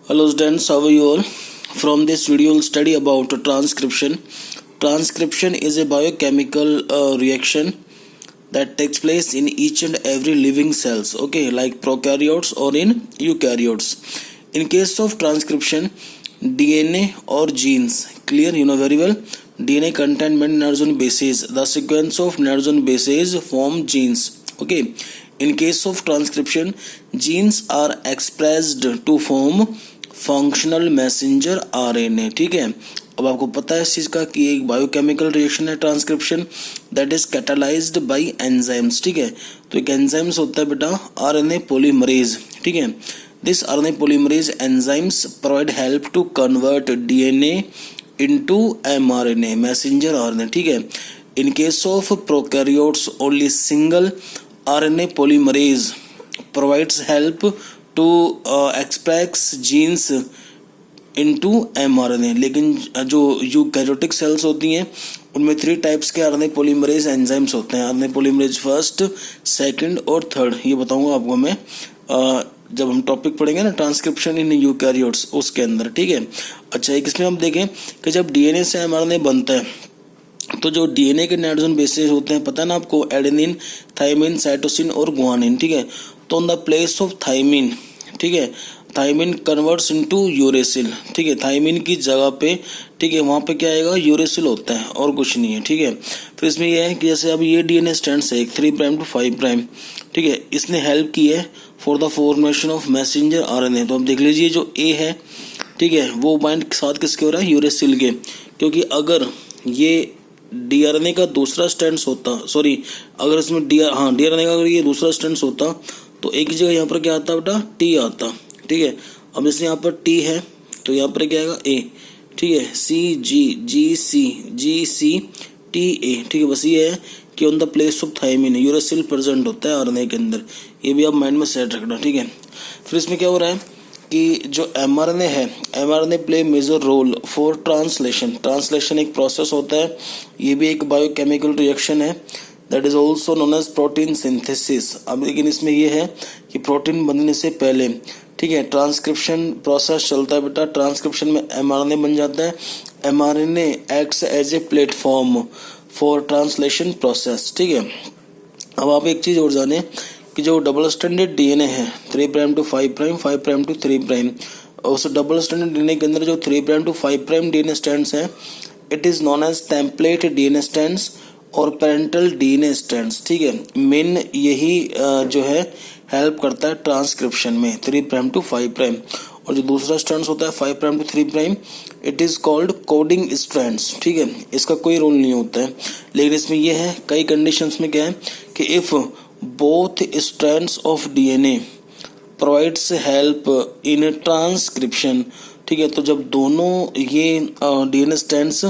Hello students, how are you all? From this video we'll study about transcription. Transcription is a biochemical reaction that takes place in each and every living cells, okay, like prokaryotes or in eukaryotes. In case of transcription, DNA or genes, clear, you know very well, DNA contain many nitrogen bases. The sequence of nitrogen bases form genes, okay. In case of transcription, genes are expressed to form functional messenger RNA, ठीक है। अब आपको पता है इस चीज का कि एक बायोकेमिकल रिएक्शन है transcription, that is catalysed by enzymes, ठीक है। तो एक एंजाइम्स होता है बेटा आरएनए पॉलीमरेज, ठीक है। This RNA polymerase enzymes provide help to convert DNA into mRNA, messenger RNA, ठीक है। In case of prokaryotes only single RNA polymerase provides help to express genes into mRNA, लेकिन जो eukaryotic cells होती हैं उनमें 3 types के RNA polymerase enzymes होते हैं। आरएनए पॉलीमरेज फर्स्ट, सेकंड और थर्ड, ये बताऊंगा आपको मैं जब हम टॉपिक पढ़ेंगे ना ट्रांसक्रिप्शन इन यूकैरियोट्स उसके अंदर, ठीक है। अच्छा, एक इसमें हम देखें कि जब डीएनए से एमआरएनए बनता है तो जो डीएनए के नाइट्रोजन बेसेस होते हैं, पता है ना आपको, एडेनिन, थाइमिन, साइटोसिन और गुआनिन, ठीक है। तो on the place of thymine, ठीक है, थाइमिन कन्वर्ट्स इनटू यूरेसिल, ठीक है। थाइमिन की जगह पे, ठीक है, वहां पे क्या आएगा, यूरेसिल होता है और कुछ नहीं है, ठीक है। फिर इसमें यह है कि जैसे अब ये डीएनए स्ट्रैंड्स है 3 प्राइम टू 5 प्राइम, ठीक है, इसने हेल्प की है for the formation of messenger RNA. तो अब देख लीजिए जो ए है, ठीक है, वो बाइंड साथ किसके हो रहा है, यूरेसिल के, क्योंकि अगर ये डीआरएनए का दूसरा स्ट्रैंड होता, सॉरी, अगर इसमें डीआरएनए का अगर ये दूसरा स्ट्रैंड होता तो एक ही जगह यहाँ पर क्या आता बेटा, टी आता, ठीक है। अब जैसे यहाँ पर टी है तो यहाँ पर क्या आएगा, ए, ठीक है, सी जी, जी सी टी ए, ठीक है। बस ये है कि on the place of thymine uracil present होता है आरएनए के अंदर, ये भी आप माइंड में सेट रखना, ठीक है। फिर इसमें क्या हो रहा है कि जो एमआरएनए है, mRNA play major role for translation. Translation एक प्रोसेस होता है, ये भी एक बायोकेमिकल रिएक्शन है, that is also known as protein synthesis. अब लेकिन इसमें यह है कि प्रोटीन बनने से पहले, ठीक है, ट्रांसक्रिप्शन प्रोसेस चलता है बेटा। ट्रांसक्रिप्शन में एमआरएनए बन जाता है, mRNA acts as a platform for translation process, ठीक है। अब आप एक चीज और जाने कि जो डबल स्ट्रैंडेड डीएनए है 3 prime to 5 prime, 5 prime to 3 prime, उस डबल स्ट्रैंडेड डीएनए के अंदर जो 3 prime to 5 prime DNA strands हैं, it is known as template DNA strands और पेरेंटल डीएनए स्ट्रैंड्स, ठीक है। मेन यही जो है हेल्प करता है ट्रांसक्रिप्शन में 3 प्राइम टू 5 प्राइम, और जो दूसरा स्ट्रैंड्स होता है 5 prime to 3 prime, it is called coding strands, ठीक है। इसका कोई रोल नहीं होता है, लेकिन इसमें यह है कई कंडीशंस में क्या है कि if both strands of DNA provides help in transcription, ठीक है, तो जब दोनों ये डीएनए स्ट्रैंड्स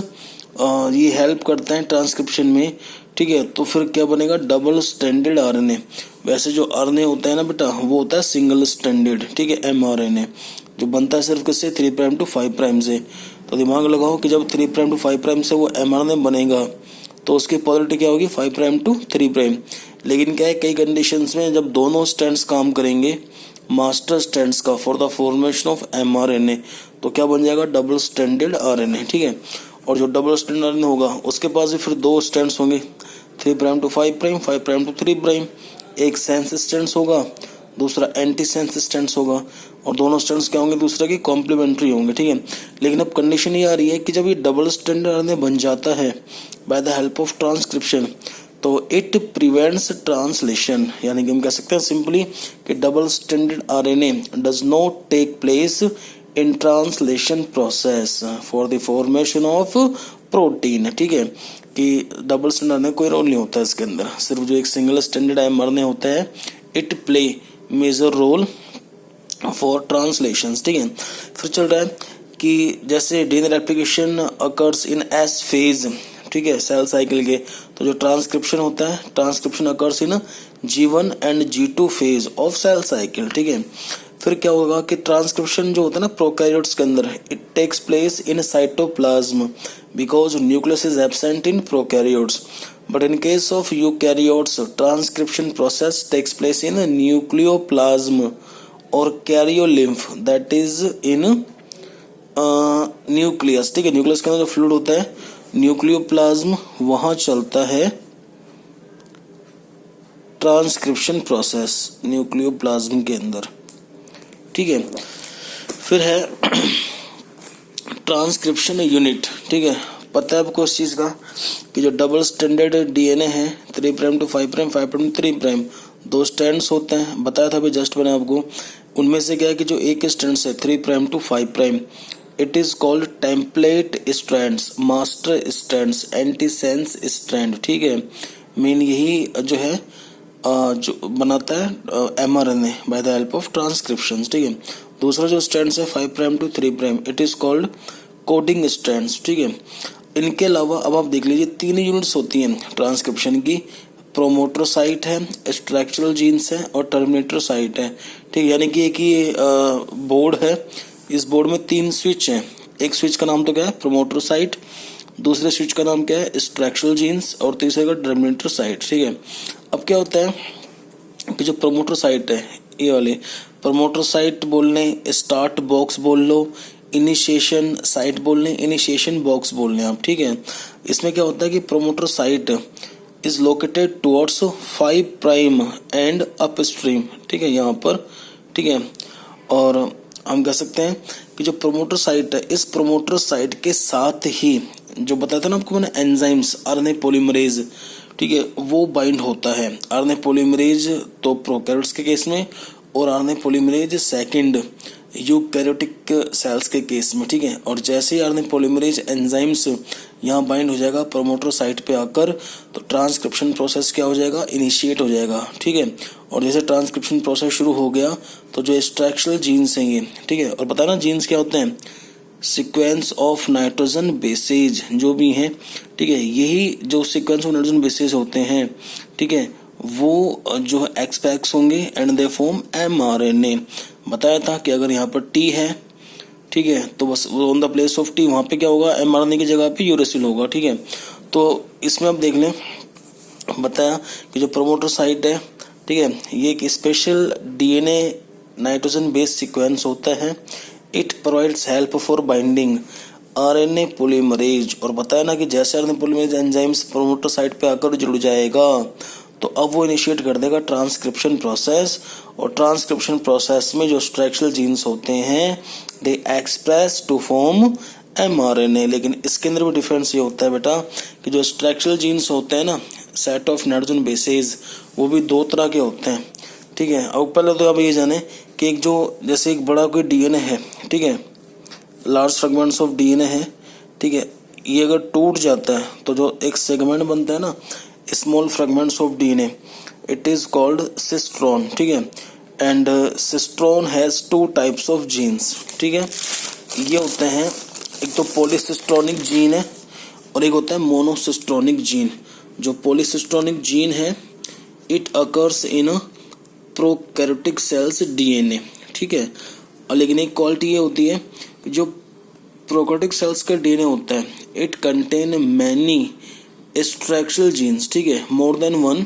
ये हेल्प करते हैं ट्रांसक्रिप्शन में, ठीक है, तो फिर क्या बनेगा, डबल स्ट्रैंडेड आरएनए। वैसे जो आरएनए होता है ना बेटा, वो होता है सिंगल स्ट्रैंडेड, ठीक है, एमआरएनए, जो बनता है सिर्फ किससे, 3 प्राइम टू 5 प्राइम से। तो दिमाग लगाओ कि जब 3 प्राइम टू 5 प्राइम से वो एमआरएनए बनेगा तो उसकी पोलरिटी क्या होगी, 5 प्राइम टू 3 प्राइम। लेकिन क्या है, कई कंडीशंस में जब दोनों स्ट्रैंड्स काम करेंगे मास्टर स्ट्रैंड्स का for the formation of mRNA, तो क्या बन जाएगा, डबल स्ट्रैंडेड आरएनए, ठीक है। और जो डबल स्ट्रैंड आरएनए होगा उसके पास भी फिर 2 स्ट्रैंड्स होंगे, 3 prime to 5 prime, 5 prime to 3 prime. एक सेंस स्ट्रैंड्स होगा, दूसरा एंटी सेंस स्ट्रैंड्स होगा, और दोनों स्ट्रैंड्स क्या होंगे, दूसरे की कॉम्प्लीमेंट्री होंगे, ठीक है। लेकिन अब कंडीशन ये आ रही है कि जब ये डबल स्ट्रैंडेड आरएनए बन जाता है by the help of transcription, तो इट प्रिवेंट्स ट्रांसलेशन, यानी कि हम कह सकते हैं सिंपली कि double stranded RNA does not take place in translation process for the formation of protein, ठीक है, कि डबल स्ट्रैंड आरएनए कोई रोल नहीं होता है इसके अंदर, सिर्फ जो एक सिंगल स्ट्रैंडेड एमआरएनए होता है, it play major role for translation, ठीक है। फिर चल रहा है कि जैसे DNA replication occurs in S phase, ठीक है, सेल साइकिल के, तो जो ट्रांसक्रिप्शन होता है, transcription occurs in G1 and G2 phase of cell cycle, ठीक है। फिर क्या होगा कि ट्रांसक्रिप्शन जो होता है ना प्रोकैरियोट्स के अंदर, it takes place in cytoplasm because nucleus is absent in prokaryotes, but in case of eukaryotes transcription process takes place in nucleoplasm और karyolymph that is in nucleus, ठीक है। न्यूक्लियस के अंदर जो फ्लूइड होता है न्यूक्लियोप्लाज्म, वहां चलता है ट्रांसक्रिप्शन प्रोसेस न्यूक्लियोप्लाज्म के अंदर, ठीक है। फिर है ट्रांसक्रिप्शन यूनिट, ठीक है। पता है आपको इस चीज़ का कि जो डबल स्टैंडर्ड डीएनए है 3 prime to 5 prime 5 prime to 3 prime 2 strands होते हैं, बताया था अभी जस्ट मैंने आपको। उनमें से क्या है कि जो एक स्ट्रैंड्स है 3 prime to 5 prime, it is called template strands, master strands, antisense strand, ठीक है। मेन यही जो है जो बनाता है mRNA by the help of transcription, ठीक है। दूसरा जो स्ट्रैंड्स है 5 prime to 3 prime, it is called coding strands, ठीक है। इनके अलावा अब आप देख लीजिए 3 यूनिट्स होती हैं ट्रांसक्रिप्शन की, प्रोमोटर साइट है, स्ट्रक्चरल जीन्स है और टर्मिनेटर साइट है, ठीक है। यानी कि एक ही बोर्ड है, इस बोर्ड में 3 स्विच हैं। एक स्विच का नाम तो क्या है प्रोमोटर साइट, दूसरे स्विच का नाम क्या है स्ट्रक्चरल जीन्स और तीसरे का टर्मिनेटर साइट, ठीक है। अब क्या होता है कि जो प्रोमोटर साइट है ये वाली प्रोमोटर साइट बोलने, स्टार्ट बॉक्स बोल लो, इनिशिएशन साइट बोलने, इनिशिएशन बॉक्स बोलने आप, ठीक है। इसमें क्या होता है कि promoter site is located towards 5 prime and up stream, ठीक है, यहाँ पर, ठीक है। और हम कह सकते हैं कि जो प्रोमोटर साइट है, इस प्रोमोटर साइट के साथ ही जो बताया था ना आपको मैंने एंजाइम्स, आरएनए पॉलीमरेज, ठीक है, वो बाइंड होता है। आरएनए पॉलीमरेज तो प्रोकैरियोट्स के केस में और RNA polymerase second eukaryotic cells के केस में, ठीक है। और जैसे ही आरएनए पॉलीमरेज एंजाइम्स यहाँ बाइंड हो जाएगा प्रोमोटर साइट पे आकर, तो ट्रांसक्रिप्शन प्रोसेस क्या हो जाएगा इनिशिएट हो जाएगा, ठीक है। और जैसे ट्रांसक्रिप्शन प्रोसेस शुरू हो गया तो जो स्ट्रक्चरल जीन्स हैं ये, ठीक है। और पता ना जीन्स क्या होते हैं, सीक्वेंस ऑफ नाइट्रोजन बेसेज जो भी हैं, ठीक है। यही जो सीक्वेंस ऑफ नाइट्रोजन बेसेज होते हैं, ठीक है, वो जो है एक्सपैक्स होंगे एंड दे फॉर्म एमआरएनए। बताया था कि अगर यहाँ पर टी है, ठीक है, तो बस on the place of T वहाँ पे क्या होगा एमआरएनए की जगह पे यूरेसिल होगा, ठीक है। तो इसमें आप देख लें, बताया कि जो प्रोमोटर साइट है, ठीक है, ये एक special DNA nitrogen based sequence होता है। It provides help for binding RNA polymerase. और बताया ना कि जैसे RNA polymerase enzymes promoter site पे आकर जुड़ जाएगा तो अब वो इनिशिएट कर देगा ट्रांसक्रिप्शन प्रोसेस। और ट्रांसक्रिप्शन प्रोसेस में जो स्ट्रक्चरल जीन्स होते हैं दे एक्सप्रेस टू फॉर्म एमआरएनए। लेकिन इसके अंदर भी डिफरेंस ये होता है बेटा कि जो स्ट्रक्चरल जीन्स होते हैं ना, सेट ऑफ नाइट्रोजन बेसेस, वो भी 2 तरह के होते हैं, ठीक है। अब पहले तो आप ये जाने कि एक जो जैसे एक बड़ा कोई डीएनए है, ठीक है, लार्ज फ्रेगमेंट्स ऑफ डीएनए है, ठीक है, ये अगर टूट जाता है तो जो एक सेगमेंट बनता है ना small fragments of DNA, it is called cistron, ठीक है। And cistron has 2 types of genes, ठीक है। ये होते हैं एक तो पॉलीसिस्ट्रॉनिक जीन है और एक होता है मोनोसिस्ट्रॉनिक जीन। जो पॉलीसिस्ट्रॉनिक जीन है it occurs in prokaryotic cells DNA, ठीक है। और लेकिन एक क्वालिटी ये होती है कि जो प्रोकैरियोटिक सेल्स का डीएनए होता है it contain many structural genes, ठीक है, मोर देन 1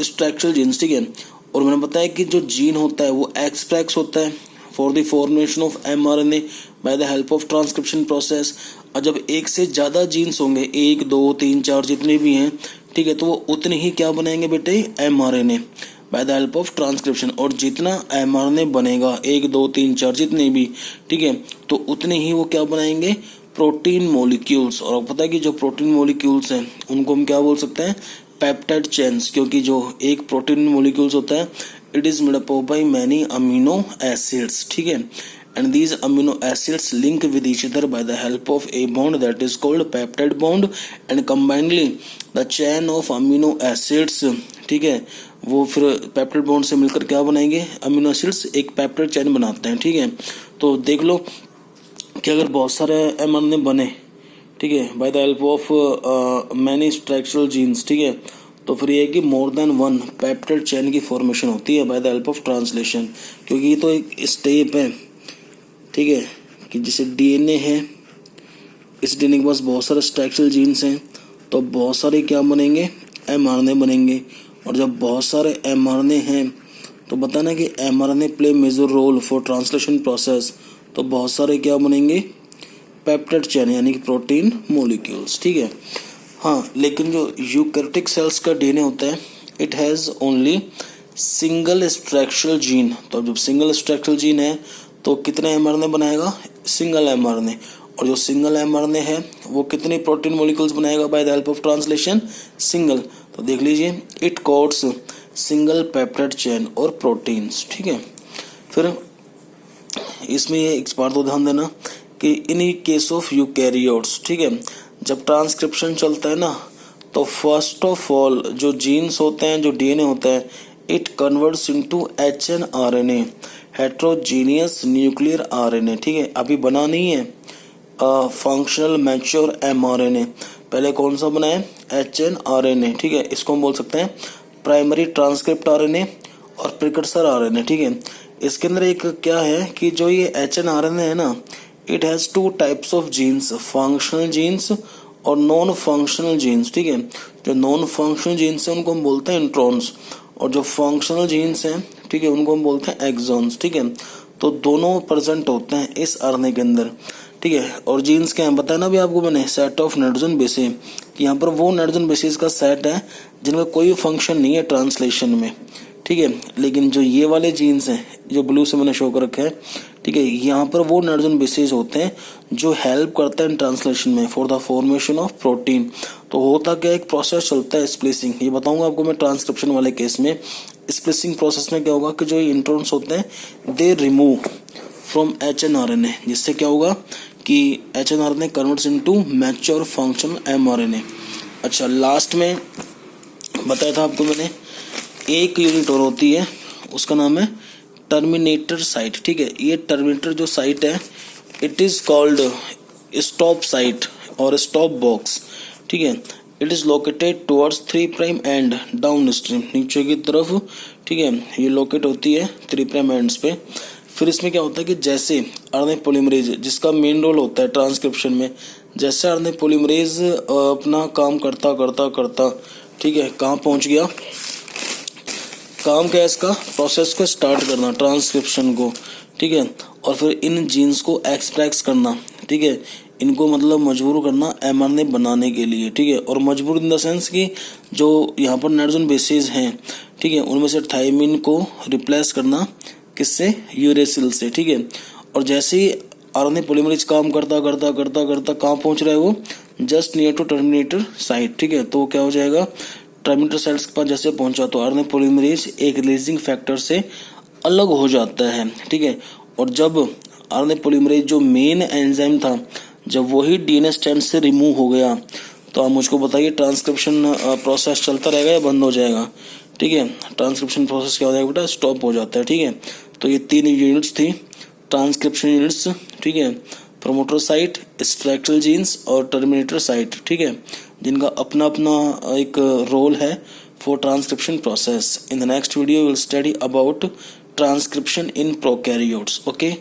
स्ट्रक्चरल जीन्स, ठीक है। और मैंने बताया कि जो जीन होता है वो एक्सप्रेस होता है for the formation of mRNA by the help of transcription process. और जब एक से ज़्यादा जीन्स होंगे, 1 2 3 4 जितने भी हैं, ठीक है, तो वो उतने ही क्या बनाएंगे बेटे mRNA by the help of transcription. और जितना एमआरएनए बनेगा 1 2 3 4 जितने भी, ठीक है, तो उतने ही वो क्या बनाएंगे प्रोटीन मॉलिक्यूल्स। और पता है कि जो प्रोटीन मॉलिक्यूल्स हैं उनको हम क्या बोल सकते हैं पेप्टाइड चेन्स, क्योंकि जो एक प्रोटीन मॉलिक्यूल्स होता है it is made up by many amino acids, ठीक है। And these amino acids link with each other by the help of a bond that is called peptide bond. And combinedly the chain of amino acids, ठीक है, वो फिर peptide bond से मिलकर क्या बनाएंगे अमीनो एसिड्स एक पेप्टाइड चेन बनाते हैं, ठीक है। तो देख लो कि अगर बहुत सारे एमआरएनए बने, ठीक है, by the help of many structural genes, ठीक है, तो फिर ये है कि मोर देन 1 पेप्टाइड चेन की फॉर्मेशन होती है by the help of translation. क्योंकि ये तो एक स्टेप है, ठीक है, कि जैसे डीएनए है, इस डीएनए के पास बहुत सारे स्ट्रक्चरल जीन्स हैं तो बहुत सारे क्या बनेंगे एमआरएनए बनेंगे। और जब बहुत सारे एमआरएनए हैं तो बताना कि mRNA play major role for translation process, तो बहुत सारे क्या बनेंगे, पेप्टाइड चेन यानी कि प्रोटीन मॉलिक्यूल्स, ठीक है। हाँ, लेकिन जो यूकैरियोटिक सेल्स का डीएनए होता है it has only single structural gene. तो जब सिंगल स्ट्रक्चरल जीन है तो कितने एमआरएनए बनाएगा, सिंगल एमआरएनए। और जो सिंगल एमआरएनए है वो कितने प्रोटीन मॉलिक्यूल्स बनाएगा bye the help of translation, single. तो देख लीजिए it codes single peptide chain और प्रोटीन्स, ठीक है। फिर इसमें ये एक बात तो ध्यान देना कि इन केस ऑफ यूकैरियोट्स, ठीक है, जब ट्रांसक्रिप्शन चलता है ना तो फर्स्ट ऑफ ऑल जो जीन्स होते हैं, जो डीएनए होता है, it converts into hnRNA, heterogeneous nuclear RNA, ठीक है। अभी बना नहीं है फंक्शनल मैच्योर एमआरएनए, पहले कौन सा बना है, एचएनआरएनए, ठीक है। इसको हम बोल सकते हैं प्राइमरी ट्रांसक्रिप्ट आरएनए और प्रिकर्सर आरएनए, ठीक है। इसके अंदर एक क्या है कि जो ये एचएनआरएनए है ना, it has two types of genes, functional genes और नॉन फंक्शनल जीन्स, ठीक है। जो नॉन फंक्शनल जीन्स हैं उनको हम बोलते हैं इंट्रॉन्स, और जो फंक्शनल जीन्स हैं, ठीक है, उनको हम बोलते हैं एक्सॉन्स, ठीक है। तो दोनों प्रेजेंट होते हैं इस आरएनए के अंदर, ठीक है। और जीन्स क्या है बताया ना अभी आपको मैंने, सेट ऑफ नाइट्रोजन बेसेस, कि यहाँ पर वो नाइट्रोजन बेसेस का सेट है जिनका कोई फंक्शन नहीं है ट्रांसलेशन में, ठीक है। लेकिन जो ये वाले जीन्स हैं जो ब्लू से मैंने शो कर रखे हैं, ठीक है, यहाँ पर वो नाइट्रोजन बेसेस होते हैं जो हेल्प करते हैं ट्रांसलेशन में for the formation of protein. तो होता क्या, एक प्रोसेस चलता है स्प्लिसिंग, ये बताऊंगा आपको मैं ट्रांसक्रिप्शन वाले केस में। स्प्लिसिंग प्रोसेस में क्या होगा कि जो इंट्रॉन्स होते हैं दे रिमूव फ्रॉम एचएनआरएनए, जिससे क्या होगा कि hnRNA converts into mature functional mRNA. अच्छा, लास्ट में बताया था आपको मैंने एक यूनिट और होती है, उसका नाम है टर्मिनेटर साइट, ठीक है। ये टर्मिनेटर जो साइट है it is called stop site और स्टॉप बॉक्स, ठीक है। It is located towards 3' and down stream, नीचे की तरफ, ठीक है, ये लोकेट होती है 3' एंड्स पे। फिर इसमें क्या होता है कि जैसे आरएनए पॉलीमरेज जिसका मेन रोल होता है ट्रांसक्रिप्शन में, जैसे आरएनए पॉलीमरेज अपना काम करता करता करता, ठीक है, कहाँ पहुंच गया, काम क्या है इसका, प्रोसेस को स्टार्ट करना ट्रांसक्रिप्शन को, ठीक है। और फिर इन जीन्स को एक्सप्रेस करना, ठीक है, इनको मतलब मजबूर करना एमआरएनए बनाने के लिए, ठीक है। और मजबूर इन द सेंस कि जो यहाँ पर नाइट्रोजन बेसेस हैं, ठीक है, उनमें से थायमिन को रिप्लेस करना किससे, यूरेसिल से, ठीक है। और जैसे ही आरएनए पॉलीमरेज काम करता करता करता करता कहाँ पहुंच रहा है वो, just near to terminator site, ठीक है। तो क्या हो जाएगा, टर्मिनेटर साइट्स के पास जैसे पहुंचा तो आरएनए पॉलीमरेज एक रिलीजिंग फैक्टर से अलग हो जाता है, ठीक है। और जब आरएनए पॉलीमरेज जो मेन एंजाइम था जब वही डीएनए स्ट्रैंड से रिमूव हो गया, तो आप मुझको बताइए ट्रांसक्रिप्शन प्रोसेस चलता रहेगा या बंद हो जाएगा, ठीक है। ट्रांसक्रिप्शन प्रोसेस क्या हो जाएगा बेटा, स्टॉप हो जाता है, ठीक है। तो ये 3 यूनिट्स थी ट्रांसक्रिप्शन यूनिट्स, ठीक है, प्रोमोटर साइट, स्ट्रक्चरल जीन्स और टर्मिनेटर साइट, ठीक है, जिनका अपना अपना एक रोल है for transcription process. In the next video will study about transcription in prokaryotes, okay.